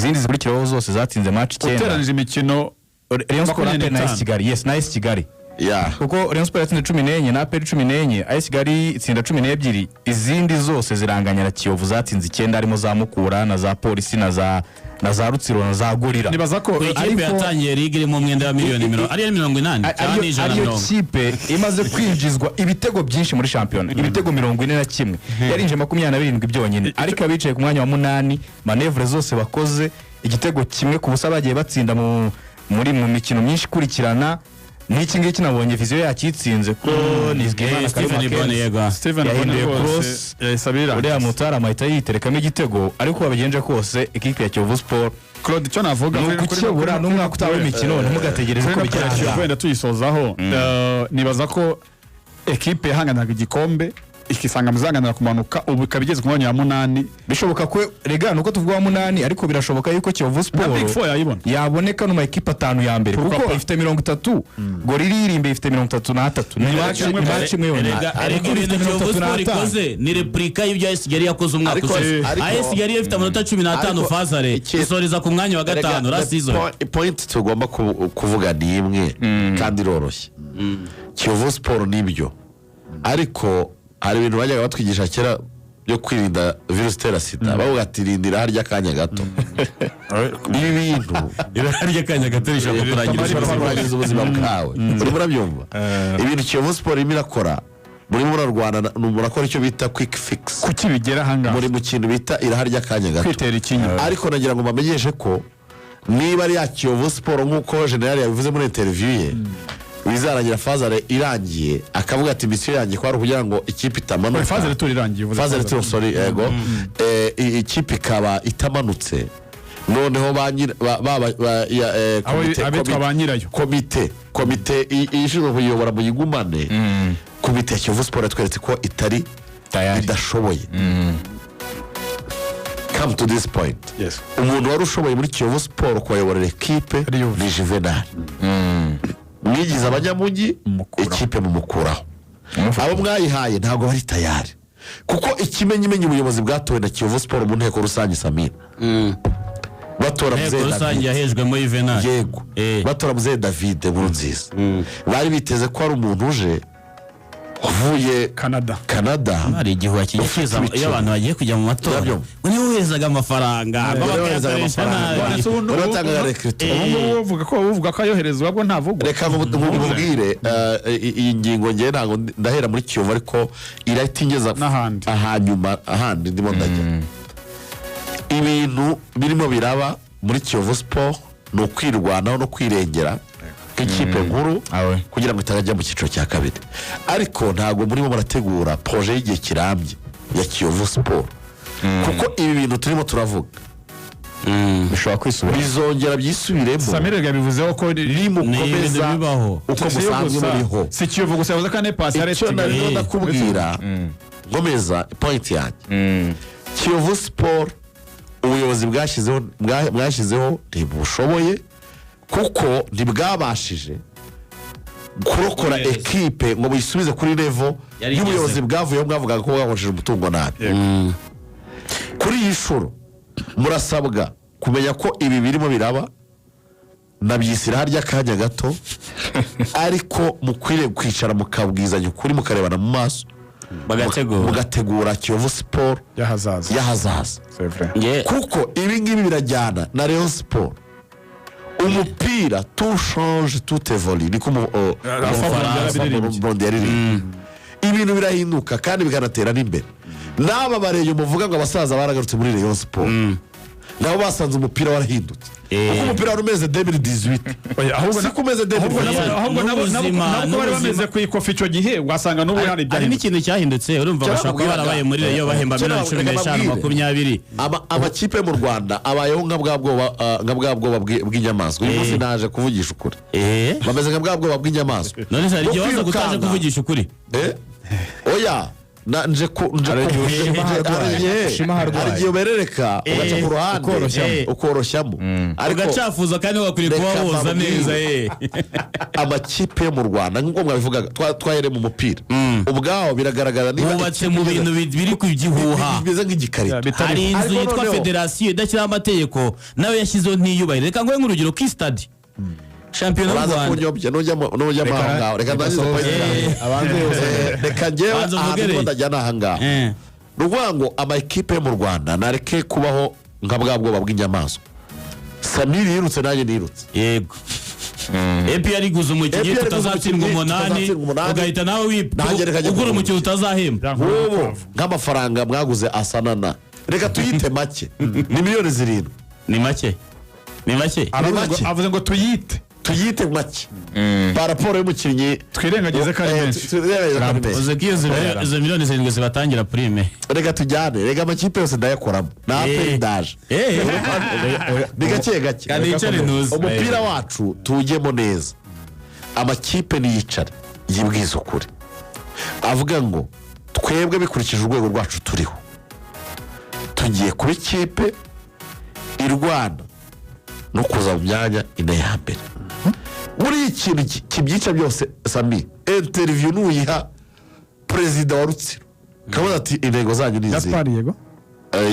izindi zikurikiraho zose zatsinze match 9 uteranije imikino Rayon Sport na AS Kigali. Yes, na AS Kigali. Kuko Rayon Sport yatsinze 14 na APR 14, AS Kigali itsinda 12, izindi zose ziranganya na Kiyovu zatsinze 9 harimo za Mukura na za Polisi na za Rutsiro na za Gorira. Nibaza ko ikipe yatangiye ligue irimo mwenda wa miliyoni 80 cyane ariyo kipe imaze kwinjizwa ibitego byinshi muri Shampiona, ibitego 41 yarinje 27 byonyine, ariko abicaye ku mwanya wa 8 manevre zose bakoze igitego kimwe ku busa bagiye batsinda mu mikino myinshi kurikirana. Niki ngiki nabonye viziyo yakitsinze ko nizgimana Steven Cross yasabira uriya mutara mahita yiterekamo igitego, ariko babigenje kose ikipe ya Kiyovu Sport Claude cyo navuga kuri n'umwaka utawe imikino ntimugategereze ko bijyana wenda tuyisozaho. Nibaza ko ekipe yahanganaga igikombe ikisanga muzanganira kumanuka ubu kabigeze ku mwanya wa 8, bishoboka ko rega nuko tuvuga wa 8, ariko birashoboka yuko Kiyovu Sport yaboneka no ma ekipe 5 ya mbere kuko ifite 30, Gorira iri imbere ifite 33 ni match imwe yone. Ariko Kiyovu Sport ikoze ni replica y'ibyo AS Kigali yakoze umwaka ushize. AS Kigali ifite amanota 15 Fazare isoreza ku mwanya wa 5 last season. Point tugomba kuvuga ni imwe kandi iroroshye. Kiyovu Sport nibyo, ariko hari ibintu bajyaga batwigisha kera byo kwirinda virusi itera sida, bavuga ati rindira harya kanya gato. Ibi bintu harya kanya gato rishobora kurangiza ubuzima bwawe. Murabyumva ibintu Kiyovu Sport irimo irakora muri Rwanda, murakora icyo bita quick fix kuki bigera hanga muri mu kintu bita iraharya kanya gato kwitera ikinyo. Ariko nagira ngo bamenyeshe ko niba ari ya Kiyovu Sport nk'uko General yabivuze muri interview ye, bizarangira Fazare irangiye akavuga ati misiyo yanjye kwari kugira ngo ikipe itamanuka. Fazare turirangiye Fazare turi sorry yego ikipe ikaba itamanutse, noneho komite ishinzwe kuyobora mu yigumane, komite ya Kiyovu Sport yatweretse ko itari idashoboye. Come to this point. Yes. Umuntu wari ushoboye muri Kiyovu Sport kuyoborera ekipe ni Juvenal. Mwigize abanyamugi ekipe mu mukuraho. Abo mwayihaye ntago bari tayari, kuko ikimenyimenyi ubuyobozi bwatowe na Kiyovu Sport mu nteko rusange Samira. Batora Mzee rusange yahejwe muri Juvenal. Yego. Batora Mzee David Nkurunziza. Bari biteze ko ari umuntu uje uvuye Canada. Hari igihuha kigikiza iyo abantu bagiye kujya mu matora. Ni wezaga amafaranga. Baratanga recruitment. Uvuga ko ayoherezwa bwo ntavuga. Reka mubwire iyi ngingo ngiye ntago ndahera muri Kiyovu, ariko iratingeza ahanyuma ahandi ndimo ndajya. Ibintu birimo biraba muri Kiyovu Sport no kwirwanaho no kwirengera ikipe nkuru kugira ngo itajya mu cyiciro cya kabiri, ariko ntago murimo murategura projet y'igihe kirambye ya Kiyovu Sport, kuko ibi bintu turimo turavuga bishobora kwisubira, bizongera byisubiremo. Samire yabivuzeho ko nimukomeza uko musanzwe muriho. Si Kiyovu gusa yavuze ko ne pass aretse ndakubwira ngomeza point yanjye. Kiyovu Sport ubuyobozi bwashyizeho ntibushoboye, kuko ntibwabashije kurokora ekipe ngo buyisubize kuri level y'ubuyobozi bwavuyeho, bwavugaga ko bwakoresheje umutungo nabi. Kuri iyi shuro murasabwa kumenya ko ibi birimo biraba nabyisira harya kanya gato, ariko mukwiriye kwicara mukabwizanya ukuri, mukarebana mu maso, mugategura Kiyovu Sport yahazaza. Kuko ibi ngibi birajyana na Rayon Sport. Umupira tout change tout évolue, ni comme ibintu birahinduka kandi bikanatera n'imbere. N'aba bareyo muvuga ngo abasaza baragarutse muri Rayon Sport, nabo basanze umupira warahindutse. Uko umupira wari umeze 2018 ahubwo nakomeze 2018 ahubwo nabo bari bameze ku ikofi cyo gihe wasanga n'ubu hari byari n'ikintu cyahindutse. Urumva bashaka barabaye muri Rayon bahemba 15 amakipe mu Rwanda abayeho nka bwabwoba bw'inyamaswa. Uyu munsi naje kuvugisha ukuri, bameze nka bwabwoba bw'inyamaswa. None se igihe waza gutaje kuvugisha ukuri? Oya nje igihe uberereka ugaca ku ruhande ukoroshyamo ugacafuza kandi wakwiriye kuba woza neza amakipe yo mu Rwanda nk'uko mwabivugaga twahere mu mupira ubwaho biragaragara niba bubatse mu bintu biri ku gihuha bimeze nk'igikarito hari inzu yitwa federasiyo idashyiraho amategeko nawe yashyizeho ntiyubahire reka nguhe nk'urugero k'istadi Shampiona Rwanda nujya mahanga reka ndagize reka njyewe ahantu ndajyana ahangaha ruvuga ngo amakipe yo mu Rwanda nareke kubaho nka bwa bwoba bw'inyamaswa Samiri yirutse nanjye nirutse yego epi yariguze umukinnyi tutazatsindwa 8 ugahita nawe ugura umukinnyi utazahemba nk'amafaranga mwaguze asanana reka tuyite make ni miliyoni 7 ni make avuze ngo tuyite make paraporo y'umukinnyi twirengagize kandi menshi uze ko izo miliyoni 7 zibatangira prime reka tujyane reka amakipe yose ndayakoramo nape ndaje ni gake kandi yicare ntuzi umupira wacu tujyemo neza amakipe niyicare yibwiza ukuri avuga ngo twebwe bikurikije urwego rwacu turiho tugiye kuba ikipe i Rwanda no kuza mu myanya ine ya mbere muri ikintu kibyica byose Sami interview nuyiha perezida wa Rutsiro kabaza ati intego zanyu ni izi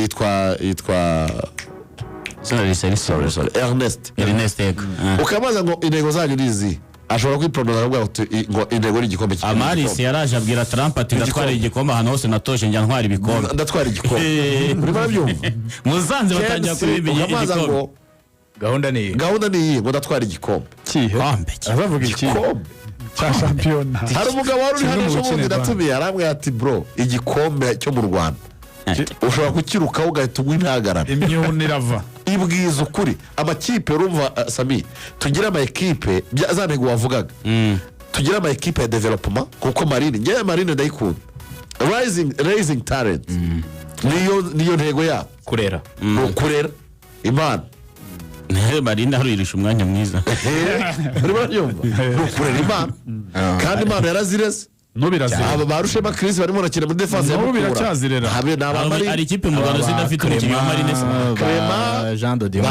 yitwa sorry Ernest ukabaza ngo intego zanyu ni izi ashobora kwipronoza ngo intego n'igikombe Amaris yaraje abwira Trump ati ndatwara igikombe ahantu hose natoje njya ntwara ibikombe ndatwara igikombe muri barabyumva muzanze batangira kuririmba igikombe gahunda ni ngo ndatwara igikombe azavuga igikombe cya Shampiona hari umugabo wari uri hano cy'ubundi ndatumiye arambwira ati bro igikombe cyo mu Rwanda ushobora kukirukaho ugahita unywa intagarana imyuni irava ibwiza ukuri amakipe urumva Sami tugira ama equipe za ntego wavugaga tugira ama equipe ya development kuko Marine ndayikunda raising talent niyo ntego ya kurera imana Marine haruyirisha umwanya mwiza kurera imana kandi imana yarazireze aba barushema Chris barimo nakina muri defense ya Mukura habe n'abamari ari ikipe mu Rwanda zidafite umukinnyi wa Marine Clement Jean Dodier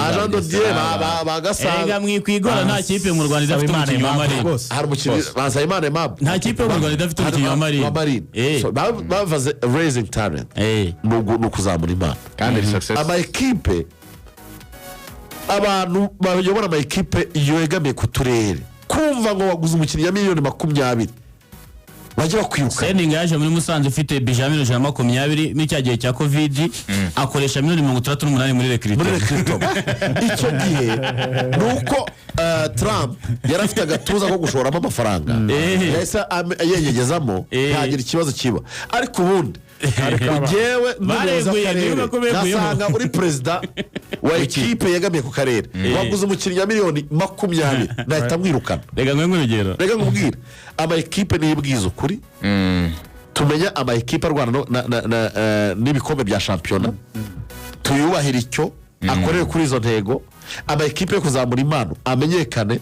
ba Gasanga mwikwigora nta kipe mu Rwanda idafite umukinnyi wa Marine hari umukinnyi Bazayimana Mab nta kipe mu Rwanda idafite umukinnyi wa Marine bavaze raising talent no kuzamura imana kandi success ama equipe abantu bayobora ama equipe yegamiye ku turere kumva ngo waguze umukinnyi ya miliyoni 20 bajya bakwiruka Seninga yaje muri Musanze ufite Benjamin 20 n'icya gihe cya Covid akoresha miliyoni 38 muri recruitment icyo gihe nuko Trump yarafite agatuza ko gushoramo amafaranga yahise yegegezamo ntagira ikibazo kiba ariko ubundi jewe n'ubuyobozi w'akarere nasanga uri perezida wa ekipe yegamiye ku karere waguze umukinnyi wa miliyoni 20 nahita mwirukana rega nkubwira ama ekipe niyibwiza ukuri tumenya ama ekipe arwana n'ibikombe bya Shampiona tuyubahira icyo akorere kuri izo ntego ama ekipe yo kuzamura impano amenyekane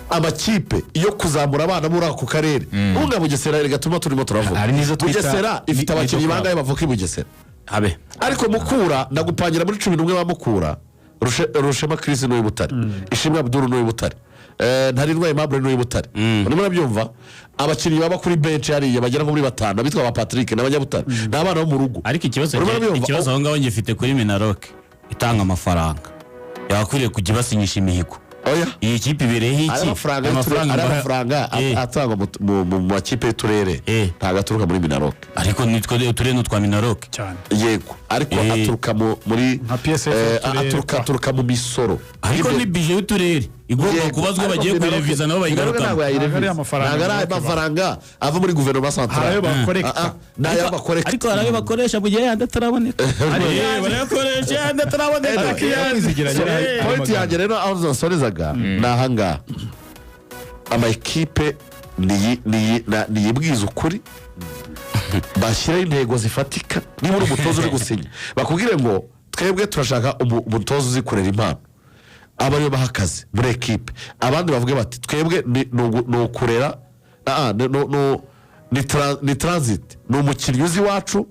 amakipe yo kuzamura abana muri ako karere unga Bugesera gatuma turimo turavuga Bugesera ifite abakinnyi bangaye bavuka i Bugesera habe ariko Mukura ndagupangira muri 11 ba Mukura Rushema Chris no Butare Ishimwe Abdul no Butare ntarindwa Aimable no Butare urimo nabyumva abakinnyi baba kuri bench hariya bagera muri 5 bitwa ba Patrick n'abanyabutare n'abana bo mu rugo ariko ikibazo aho ngaho ngifite kuri Minaroke itanga amafaranga yakwiriye kujya basinyisha imihigo oya iyi kipe ibereye iki amafaranga atangwa mu makipe y'uturere ntago aturuka muri Minaroke ariko nitwe uturere n'utwa Minaroke cyane yego ariko aturuka muri aturuka mu misoro ariko ni bije y'uturere igomba kubazwa bagiye kureviza nabo bayigaruka ari amafaranga ava muri guverinoma centrale nayo bakorekta ariko arayo bakoresha bugiye yanda taraboneka barayakoresha yanda taraboneka point yanjye rero aho zosorezaga nahanga ama equipe niyibwiza ukuri bashyira intego zifatika niba uri umutozo uri gusinya bakubwire ngo twebwe turashaka umutozo uzikorera impano abariyo bahakaze muri equipe abandi bavuge bati twebwe no kurera ni transit, ni umukinnyi uzi iwacu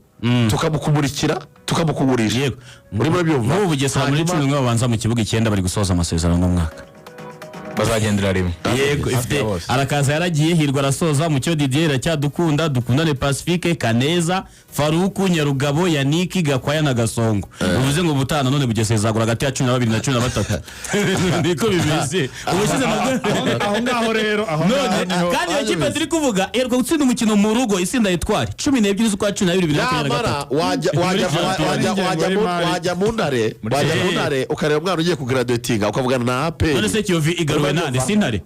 tukamukumurikira tukamukugurisha. Yego. Urimo urabyumva? N'ubu Bugesera muri 10 babanza mu kibuga 9 bari gusoza amasezerano n'umwaka. bazagendera rimwe. Yego, ifite arakaza yaragiye Hirwa arasoza mu cyo Didier aracyadukunda dukundane Pacifique Kaneza Faruku Nyarugabo Yaniki Gakwaya na Gasongo. Bivuze ngo butana none Bugesera zagura hagati ya 12 na 13. Niko bimeze. Ubushize aho ngaho rero none kandi ekipe turi kuvuga erwa gutsinda umukino mu rugo isinda yitwari 12 z'ukwa 12 wajya mu ntare ukareba umwana ugiye kugraduatinga ukavugana na AP. None se Kiyovu igaruwe nande sintare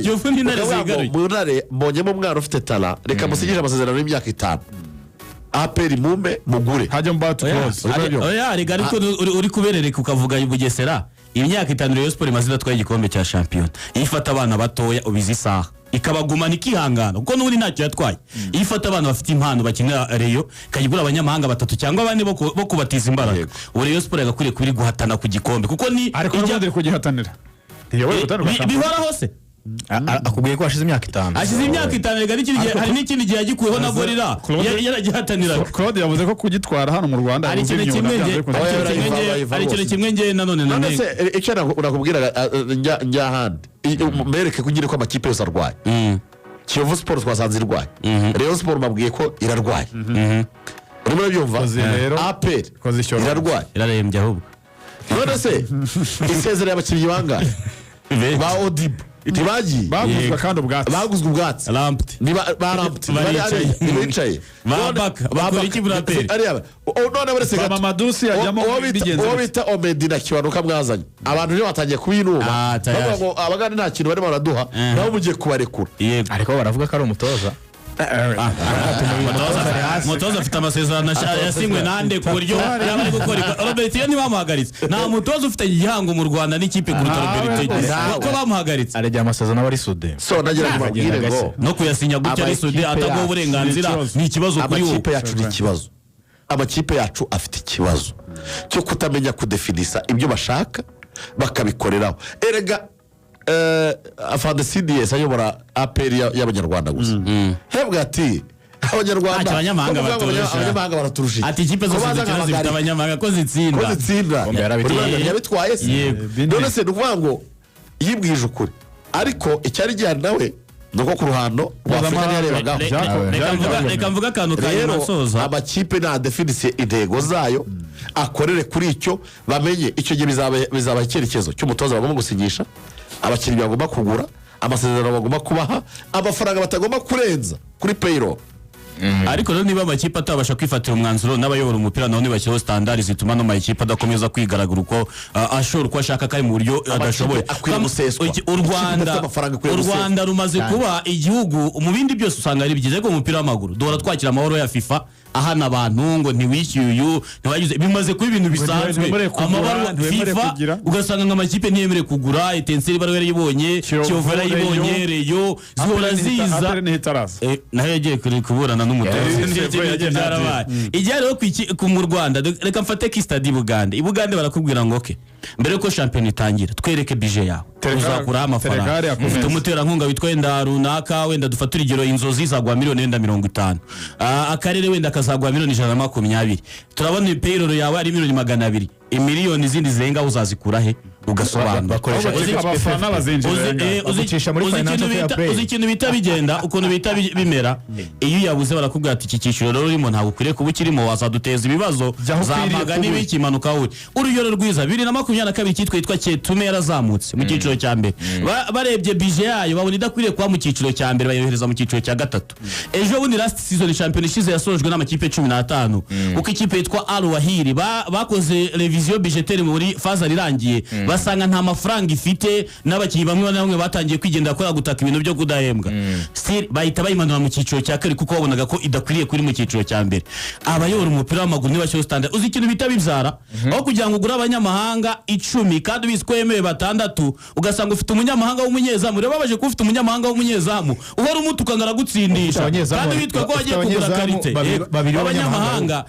Kiyovu n'intare zigaruye mu ntare mbonyemo umwana ufite tala reka musigije amasezerano y'imyaka 5 aperi mume mugure hajya mbatu close oya rega ariko uri kuberereka ukavuga Bugesera imyaka 5 Rayon Sport imaze idatwaye igikombe cya Shampiona ifata abana batoya ubizi isaha ikabagumana ikihangana kuko n'ubundi ntacyo yatwaye ifata abana bafite impano bakinira Rayon kayigura abanyamahanga 3 cyangwa abandi bo kubatiza imbaraga Rayon Sport yagakwiye kuri guhatana ku gikombe kuko ni ariko n'ubundi kugihatanira bihoraho se akubwiye ko hashize imyaka 5 hashize imyaka 5 rega hari n'ikindi gihe yagikuyeho na Gorilla yaragihatanira Claude yavuze ko kugitwara hano mu Rwanda ari ikintu kimwe nge nanone none se icyo nakubwira njyahandi mbereke kugira ko amakipe yose arwaye Kiyovu Sport twasanze irwaye Rayon Sport mabwiye ko irarwaye urimo urabyumva APR irarwaye irarembye ahubwo none se isezerere abakinnyi bangahe ba Odibo ntibagiye baguzwe ubwatsi baricaye bakora iki muri APR none barese gato Mamadusi yajyamo uwo bita Omedina Kiwanuka mwazanye abantu niyo batangiye kubinuba bavuga ngo abagani nta kintu barimo baraduha nabo mugiye kubarekura ariko baravuga ko ari umutoza mutoza afite amasezerano yasinywe nande ku buryo yaba ari gukora Robert yo ntibamuhagaritse nta mutoza ufite igihango mu Rwanda n'ikipe kuruta Robert ko bamuhagaritse arajya amasezerano aba ari sude so nagira ngo babwire ngo no kuyasinya gutya ari sude atago uburenganzira ni ikibazo kuri wo amakipe yacu ni ikibazo amakipe yacu afite ikibazo cyo kutamenya kudefinisa ibyo bashaka bakabikoreraho erega afande CDS ayobora APR y'abanyarwanda gusa hebwe ati abanyamahanga baraturusha ati ikipe zose zifite abanyamahanga ko zitsinda yabitwaye se none se nuvuga ngo yibwije ukuri ariko icyari gihari nawe nuko ku ruhando rw'Afrika yarebagaho reka mvuga akantu kanyuma soza amakipe na definise intego zayo akorere kuri icyo bamenye icyo gihe bizaba icyerekezo cy'umutoza bagomba gusinyisha abakinnyi bagomba kugura amasezerano bagomba kubaha amafaranga batagomba kurenza kuri payroll ariko rero niba amakipe atabasha kwifatira umwanzuro n'abayobora umupira nabo nibashyiraho standard zituma no makipe adakomeza kwigaragura uko ashobora uko ashaka kari mu buryo adashoboye u Rwanda rumaze kuba igihugu mu bindi byose usanga ari byiza ariko mu mupira w'amaguru duhora twakira amahoro ya FIFA ahana abantu ngo ntiwishyuye uyu ntiwagize bimaze kuba ibintu bisanzwe amabaruwa FIFA ugasanga nk'amakipe ntiyemere kugura Etincelle bari yarayibonye Kiyovu yarayibonye Rayon zihora ziza naho yagiye kuburana n'umutoza igihe rero mu Rwanda reka mfate ki stade i Bugande barakubwira ngo okay mbere ko Shampiona itangira twereke budget yawe uzakuraho amafaranga ufite umuterankunga witwa wenda runaka wenda dufata urugero inzozi zagwa $150 akarere wenda kazagwa $120 turabona payroll yawe ari $200 miliyoni zindi zenga uzazikura he ugasobanura abafana bazinjira muri financial fair play uzi ikintu bita bigenda ukuntu bita bimera iyo yabuze barakubwira ati iki cyiciro rero urimo ntabwo ukwiye kuba ukirimo wazaduteza ibibazo zamaga n'ibiki imanuka we urugero rwiza 2022 cyitwa Cyetume yarazamutse mu cyiciro cya mbere barebye budget yayo babona idakwiriye kuba mu cyiciro cya mbere bayohereza mu cyiciro cya gatatu ejo bundi last season Champions ishize yasojwe n'amakipe 15 uko ikipe yitwa Al Wahiri bakoze revision budgetaire muri faza rirangiye basanga nta mafaranga ifite n'abakinnyi bamwe bamwe batangiye kwigendera ko gutaka ibintu byo kudahembwa still bahita bayimanura mu cyiciro cya kare kuko babonaga ko idakwiriye kuri mu cyiciro cya mbere abayobora umupira w'amaguru ntibashyiraho standard uzi ikintu bita bibyara aho kugira ngo ugure abanyamahanga 10 kandi biswemewe 6 ugasanga ufite umunyamahanga w'umunyezamu rero babaje ko ufite umunyamahanga w'umunyezamu uhora umutukangara gutsindisha kandi witwa ko wagiye kugura karite abanyamahanga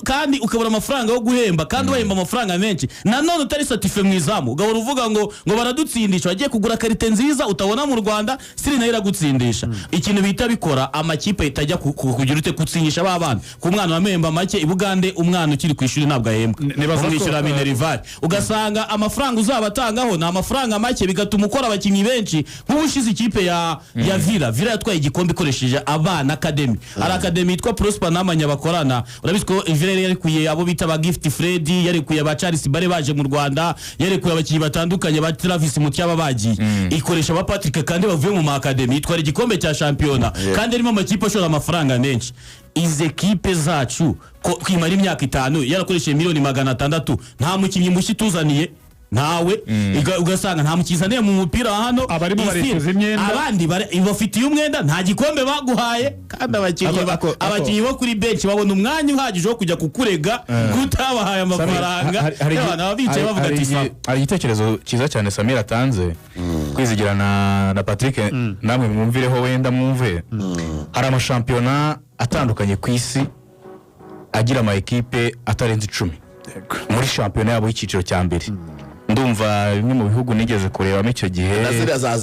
kandi ukabura amafaranga yo guhemba kandi wahemba amafaranga menshi nanone utari satisfait mwiza izamu ugahora uvuga ngo baradutsindisha wagiye kugura karite nziza utabona mu Rwanda siri nayo iragutsindisha ikintu bita bikora amakipe itajya kugira ute gutsindisha ba bana ku mwana wamemba make ibugande umwana ukiri ku ishuri ntabwo ahembwa umwishyura minerivare ugasanga amafaranga uzabatangaho ni amafaranga make bigatuma ukora abakinnyi benshi nk'ubushize ikipe ya Villa yatwaye igikombe ikoresheje abana academy ari academy yitwa Prosper n'amanya bakorana urabizi ko Villa yarekuye abo bita ba Gift Freddy yarekuye ba Charles Bare baje mu Rwanda yarekuye abakinnyi batandukanye ba Travis Mutyaba bagiye ikoresha ba Patrick kandi bavuye mu academy itwara igikombe cya Shampiona kandi arimo amakipe ashora amafaranga menshi ize kipe zacu kwimara imyaka 5 yarakoresheje miliyoni 600 nta mukinnyi mushyi tuzaniye nawe ugasanga nta mukizaniye mu mupira hano abarimo barekuza imyenda abandi bafitiye umwenda nta gikombe baguhaye kandi abakinnyi bo kuri bench babona umwanya uhagije wo kujya kukurega kutabahaye amafaranga abana bicaye bavuga ati hari igitekerezo cyiza cyane Samir atanze kwizigirana na Patrick namwe mwumvireho wenda mwumve hari amashampiyona atandukanye ku isi agira ama equipe atarenze 10 muri shampiyona yabo y'ikiciro cya mbere ndumva bimwe mu bihugu nigeze kurebamo icyo gihe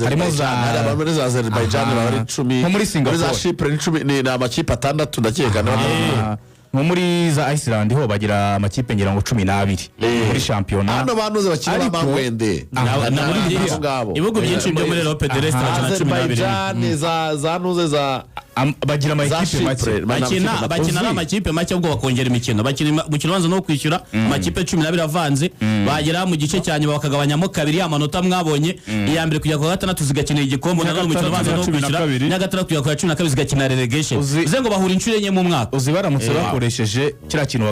harimo za Azerbaijan bari 10 nko muri Singapore za Chypre ni amakipe 6 ndakeka nko muri za Iceland ho bagira amakipe ngira ngo 12 muri shampiyona hano banuze bakina bamwende ibihugu byinshi byo muri Europe de l'Est Azerbaijan za nuze za bagira amakipe bakina n'amakipe make ubwo bakongera imikino bakina umukino wanze no kwishyura amakipe 12 avanze bagera mu gice cyanyuma bakagabanyamo kabiri amanota mwabonye iya mbere kujya ku gatandatu zigakinira igikombe na umukino wanze no kwishyura na gatandatu kujya ku 12 zigakina relegation uze ngo bahura incuro enye mu mwaka uzibaramutse bakoresheje kira kintu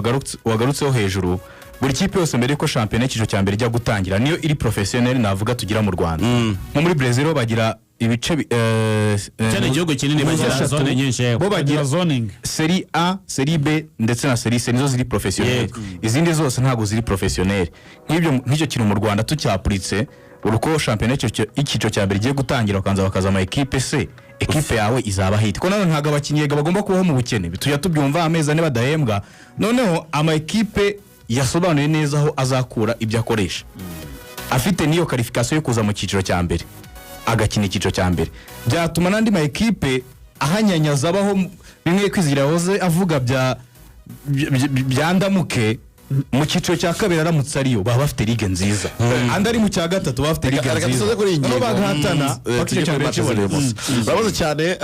wagarutseho hejuru buri kipe yose mbere ko shampiyona y'ikiciro cya mbere ijya gutangira niyo iri professionnel navuga tugira mu Rwanda nko muri Brazil bagira ibice cyane igihugu kinini bagira zone nyinshi bo bagira zoning Serie A Serie B ndetse na Serie C nizo ziri professionnel izindi zose ntago ziri professionnel nk'icyo kintu mu Rwanda tucyapuritse uruko shampiyona y'ikiciro cya mbere igiye gutangira ukanza bakaza ama equipe se equipe yawe izaba hit ko none ntago abakinnyi bagomba kubaho mu bukene bituya tubyumva ameza ne badahembwa noneho ama equipe yasobanuye neza aho azakura ibyo akoresha afite niyo qualification yo kuza mu kiciro cya mbere agakina ikiciro cya mbere byatuma nandi ma equipe ahanyanyaza abaho bimwe kwizigira hoze avuga byandamuke mu kiciro cya kabiri aramutse ariyo baba bafite ligue nziza andi ari mu cya gatatu bafite ligue nziza kuri iyi ngingo bagahatana bakice cyane